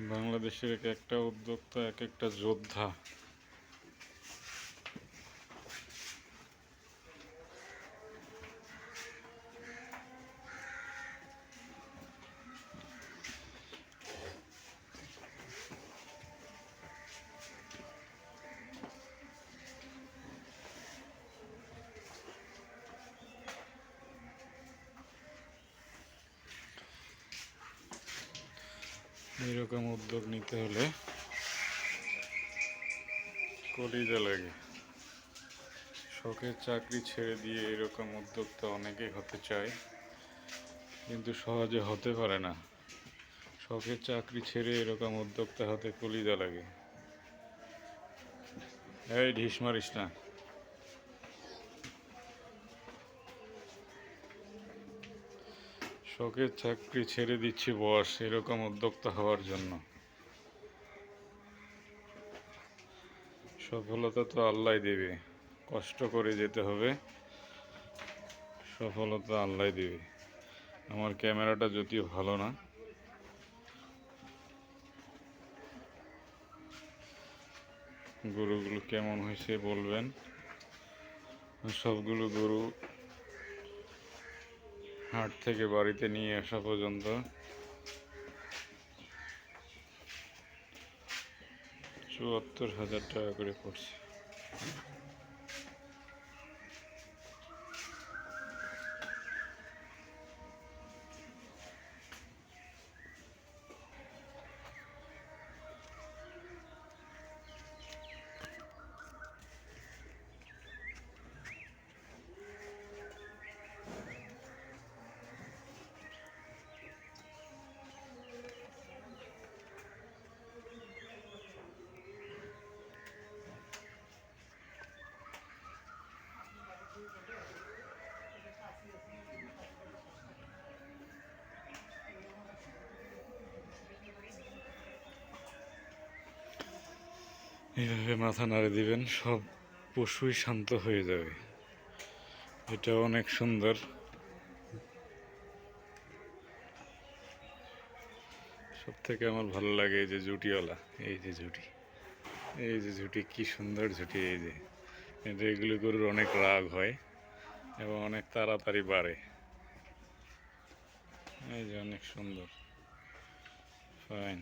বাংলাদেশের এক একটা উদ্যোক্তা এক একটা যোদ্ধা। এরকম উদ্যোগ নিতে হলে কলিজা লাগে। শখের চাকরি ছেড়ে দিয়ে এরকম উদ্যোক্তা অনেকেই হতে চায়, কিন্তু সহজে হতে পারে না। শখের চাকরি ছেড়ে এরকম উদ্যোক্তা হতে কলিজা লাগে। এই ঢিস মারিস না। শখের চাকরি ছেড়ে দিচ্ছি বস এরকম উদ্যোক্তা হওয়ার জন্য। সফলতা তো আল্লাহ দেবে, কষ্ট করে যেতে হবে, সফলতা আল্লাহ দেবে। আমার ক্যামেরাটা যদিও ভালো না, গরুগুলো কেমন হয়েছে বলবেন। সবগুলো গরু হাট থেকে বাড়িতে নিয়ে আসা পর্যন্ত ৭৪,০০০ টাকা করে পড়ছে। এইভাবে মাথা নাড়ে দিবেন, সব পশুই শান্ত হয়ে যাবে। এটা অনেক সুন্দর। সব থেকে আমার ভালো লাগে এই যে জুটিওয়ালা, এই যে ঝুটি কি সুন্দর ঝুটি। এই যে এগুলো গরুর অনেক রাগ হয় এবং অনেক তাড়াতাড়ি বাড়ে। এই যে অনেক সুন্দর, ফাইন।